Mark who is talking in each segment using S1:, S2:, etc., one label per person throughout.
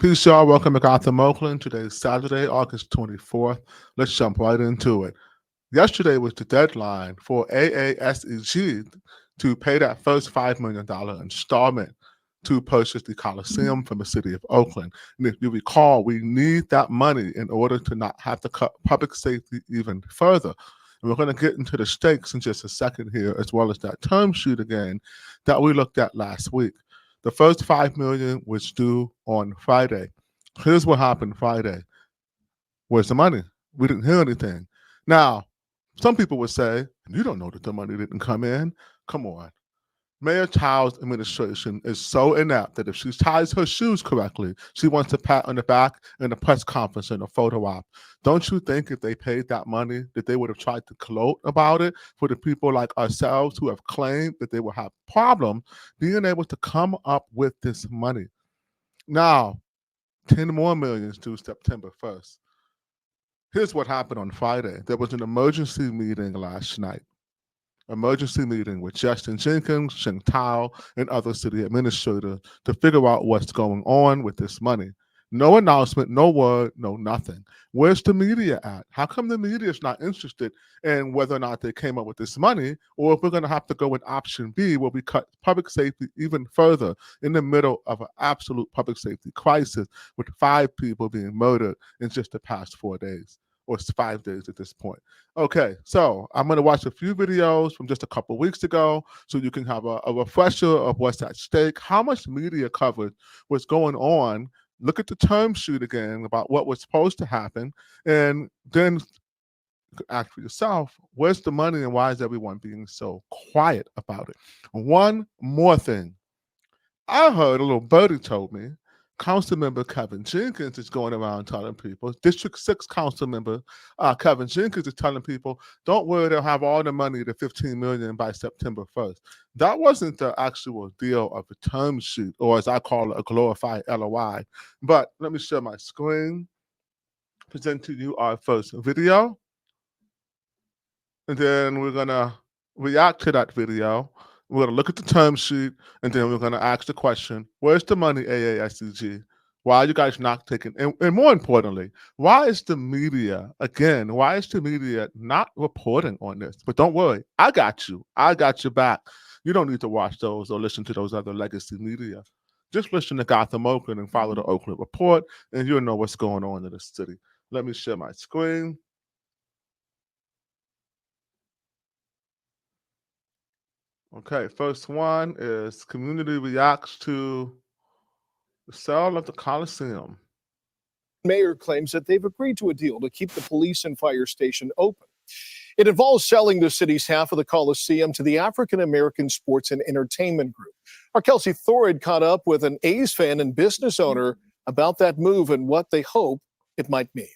S1: Peace, y'all. Welcome to Gotham, Oakland. Today is Saturday, August 24th. Let's jump right into it. Yesterday was the deadline for AASEG to pay that first $5 million installment to purchase the Coliseum from the city of Oakland. And if you recall, we need that money in order to not have to cut public safety even further. And we're going to get into the stakes in just a second here, as well as that term sheet again that we looked at last week. The first $5 million was due on Friday. Here's what happened Friday. Where's the money? We didn't hear anything. Now, some people would say, you don't know that the money didn't come in. Come on. Mayor Child's administration is so inept that if she ties her shoes correctly, she wants a pat on the back in a press conference and a photo op. Don't you think if they paid that money that they would have tried to gloat about it for the people like ourselves who have claimed that they will have problems being able to come up with this money? Now, 10 more millions due September 1st. Here's what happened on Friday. There was an emergency meeting last night. Emergency meeting with Justin Jenkins, Sheng Tao, and other city administrators to figure out what's going on with this money. No announcement, no word, no nothing. Where's the media at? How come the media is not interested in whether or not they came up with this money, or if we're going to have to go with option B, where we cut public safety even further in the middle of an absolute public safety crisis with 5 people being murdered in just the past 4 days. Or it's 5 days at this point. Okay, so I'm going to watch a few videos from just a couple weeks ago so you can have a refresher of what's at stake, how much media covered what's going on. Look at the term sheet again about what was supposed to happen, and then ask for yourself, where's the money and why is everyone being so quiet about it? One more thing. I heard, a little birdie told me, Councilmember Kevin Jenkins is going around telling people, District 6 Councilmember Kevin Jenkins is telling people, don't worry, they'll have all the money, the $15 million by September 1st. That wasn't the actual deal of the term sheet, or as I call it, a glorified LOI. But let me share my screen, present to you our first video, and then we're going to react to that video. We're going to look at the term sheet, and then we're going to ask the question, where's the money, AASEG? Why are you guys not taking, and more importantly, why is the media not reporting on this? But don't worry, I got you. I got your back. You don't need to watch those or listen to those other legacy media. Just listen to Gotham, Oakland, and follow the Oakland Report, and you'll know what's going on in the city. Let me share my screen. Okay, first one is community reacts to the sale of the Coliseum.
S2: Mayor claims that they've agreed to a deal to keep the police and fire station open. It involves selling the city's half of the Coliseum to the African American Sports and Entertainment Group. Our Kelsey Thorid caught up with an A's fan and business owner about that move and what they hope it might mean.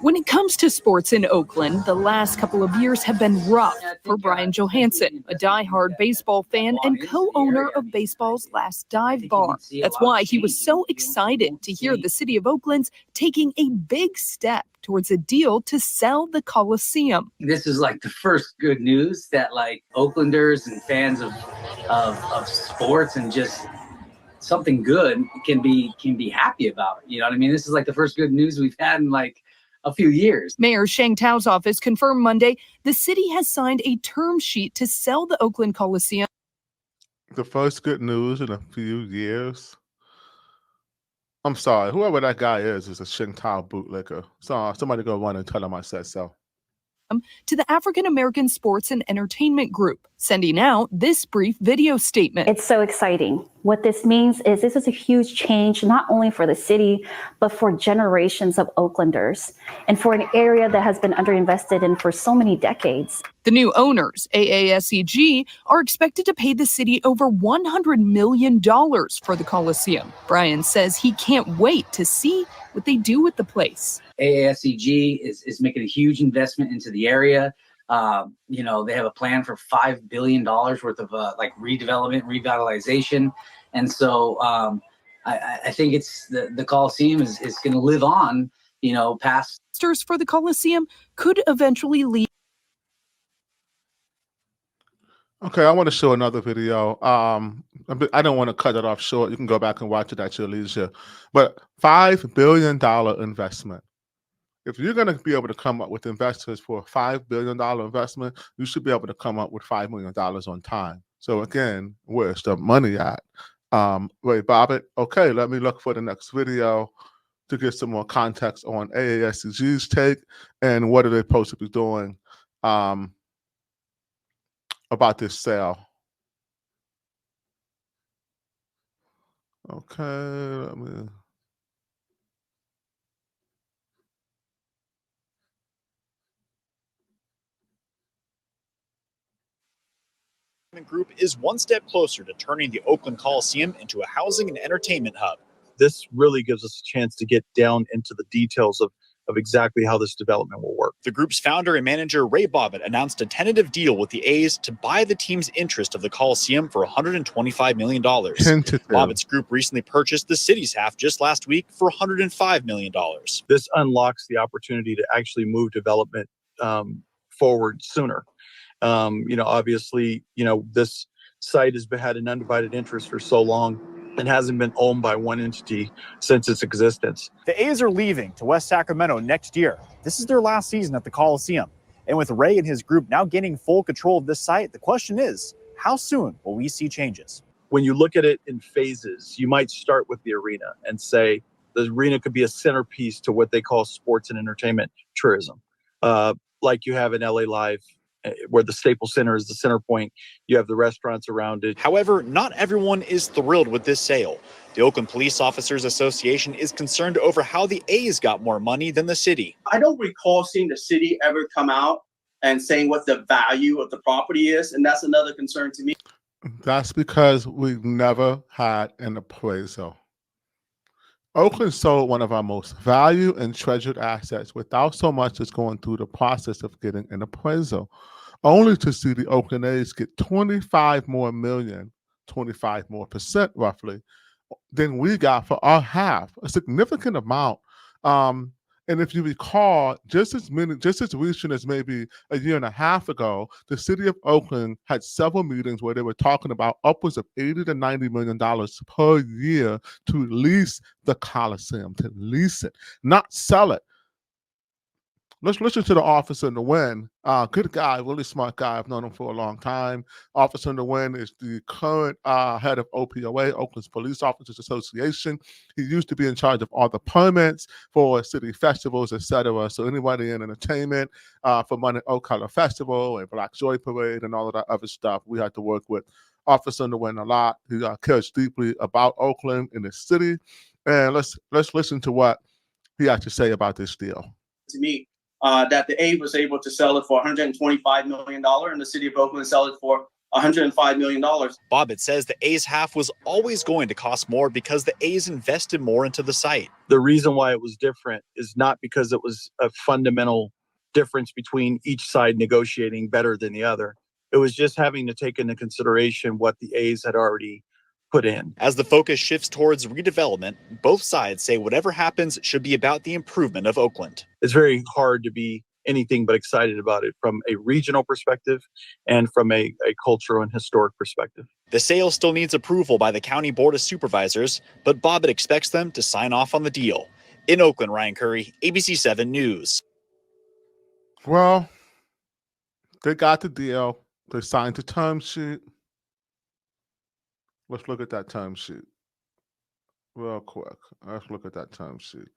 S3: When it comes to sports in Oakland, the last couple of years have been rough for Brian Johansson, a diehard baseball fan and co-owner of baseball's Last Dive Bar. That's why he was so excited to hear the city of Oakland's taking a big step towards a deal to sell the Coliseum.
S4: This is like the first good news that like Oaklanders and fans of sports and just something good can be happy about. You know what I mean? This is like the first good news we've had in like a few years.
S3: Mayor Sheng Tao's office confirmed Monday the city has signed a term sheet to sell the Oakland Coliseum.
S1: The first good news in a few years. I'm sorry, whoever that guy is a Sheng Tao bootlicker. So somebody go run and tell him I said so.
S3: To the African American Sports and Entertainment Group, sending out this brief video statement.
S5: It's so exciting. What this means is this is a huge change, not only for the city, but for generations of Oaklanders and for an area that has been underinvested in for so many decades.
S3: The new owners, AASEG, are expected to pay the city over $100 million for the Coliseum. Brian says he can't wait to see what they do with the place.
S4: AASEG is making a huge investment into the area. You know, they have a plan for $5 billion worth of like redevelopment, revitalization. And so I think it's the Coliseum is going to live on, you know, past.
S3: For the Coliseum could eventually lead.
S1: Okay, I want to show another video. I don't want to cut it off short. You can go back and watch it at your leisure. But $5 billion investment. If you're going to be able to come up with investors for a $5 billion investment, you should be able to come up with $5 million on time. So again, where's the money at? Wait, Bobbitt. Okay, let me look for the next video to get some more context on AASEG's take and what are they supposed to be doing about this sale. Okay, let me.
S6: Group is one step closer to turning the Oakland Coliseum into a housing and entertainment hub.
S7: This really gives us a chance to get down into the details of exactly how this development will work.
S6: The group's founder and manager, Ray Bobbitt, announced a tentative deal with the A's to buy the team's interest of the Coliseum for $125 million. Bobbitt's group recently purchased the city's half just last week for $105 million.
S7: This unlocks the opportunity to actually move development forward sooner. Obviously, this site has had an undivided interest for so long and hasn't been owned by one entity since its existence.
S6: The A's are leaving to West Sacramento next year. This is their last season at the Coliseum. And with Ray and his group now gaining full control of this site, the question is, how soon will we see changes?
S7: When you look at it in phases, you might start with the arena and say the arena could be a centerpiece to what they call sports and entertainment tourism. Like you have in LA Live, where the Staples Center is the center point. You have the restaurants around it.
S6: However, not everyone is thrilled with this sale. The Oakland Police Officers Association is concerned over how the A's got more money than the city.
S8: I don't recall seeing the city ever come out and saying what the value of the property is, and that's another concern to me.
S1: That's because we've never had an appraisal. Oakland sold one of our most valued and treasured assets without so much as going through the process of getting an appraisal, only to see the Oakland A's get 25 more million, 25 more percent roughly, than we got for our half, a significant amount. And if you recall, just as recent as maybe a year and a half ago, the city of Oakland had several meetings where they were talking about upwards of $80 to $90 million per year to lease the Coliseum, to lease it, not sell it. Let's listen to the officer in the win. Good guy, really smart guy. I've known him for a long time. Officer in the win is the current head of OPOA, Oakland Police Officers Association. He used to be in charge of all the permits for city festivals, etc. So anybody in entertainment for Monday Oakland Festival and Black Joy Parade and all of that other stuff, we had to work with Officer in the win a lot. He cares deeply about Oakland and the city. And let's listen to what he had to say about this deal.
S8: To me, that the A was able to sell it for $125 million and the city of Oakland sell it for $105 million.
S6: Bobbitt says the A's half was always going to cost more because the A's invested more into the site.
S7: The reason why it was different is not because it was a fundamental difference between each side negotiating better than the other. It was just having to take into consideration what the A's had already put in.
S6: As the focus shifts towards redevelopment, both sides say whatever happens should be about the improvement of Oakland.
S7: It's very hard to be anything but excited about it from a regional perspective and from a cultural and historic perspective.
S6: The sale still needs approval by the County Board of Supervisors, but Bobbitt expects them to sign off on the deal. In Oakland, Ryan Curry, ABC 7 News.
S1: Well, they got the deal. They signed the term sheet. Let's look at that term sheet real quick. Let's look at that term sheet.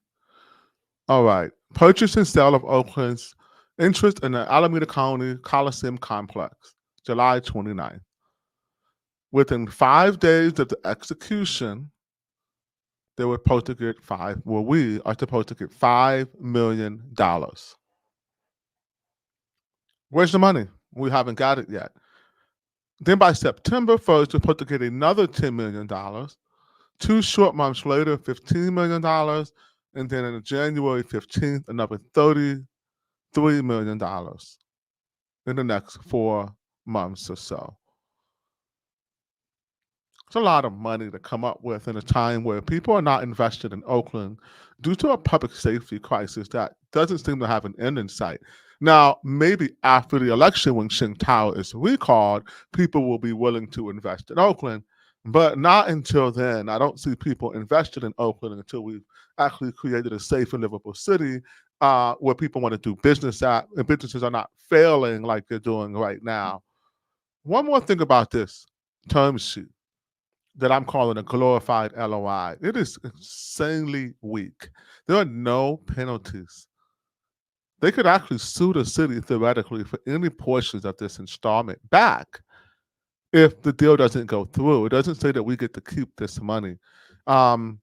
S1: All right. Purchase and sale of Oakland's interest in the Alameda County Coliseum Complex, July 29th. Within 5 days of the execution, we are supposed to get $5 million. Where's the money? We haven't got it yet. Then by September 1st, we're supposed to get another $10 million. 2 short months later, $15 million. And then on January 15th, another $33 million in the next 4 months or so. It's a lot of money to come up with in a time where people are not invested in Oakland due to a public safety crisis that doesn't seem to have an end in sight. Now, maybe after the election, when Qing Tower is recalled, people will be willing to invest in Oakland, but not until then. I don't see people invested in Oakland until we've actually created a safe and livable city where people want to do business at, and businesses are not failing like they're doing right now. One more thing about this term sheet that I'm calling a glorified LOI. It is insanely weak. There are no penalties. They could actually sue the city theoretically for any portions of this installment back if the deal doesn't go through. It doesn't say that we get to keep this money. And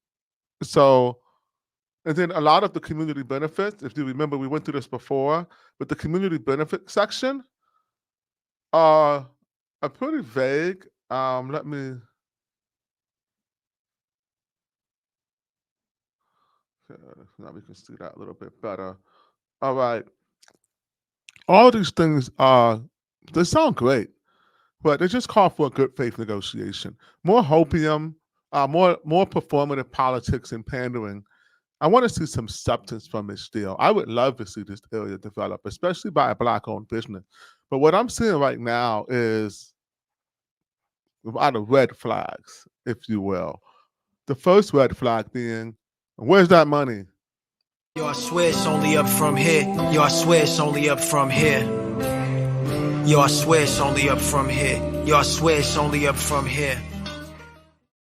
S1: then a lot of the community benefits, if you remember, we went through this before, but the community benefit section are pretty vague. Let me. Now we can see that a little bit better. All right. All these things they sound great, but they just call for a good faith negotiation. More hopium, more performative politics and pandering. I want to see some substance from this deal. I would love to see this area develop, especially by a Black-owned business. But what I'm seeing right now is a lot of red flags, if you will. The first red flag being, where's that money?
S9: Yo, I swear it's only up from here. Yo, I swear it's only up from here. Yo, I swear it's only up from here. Yo, I swear it's only up from here.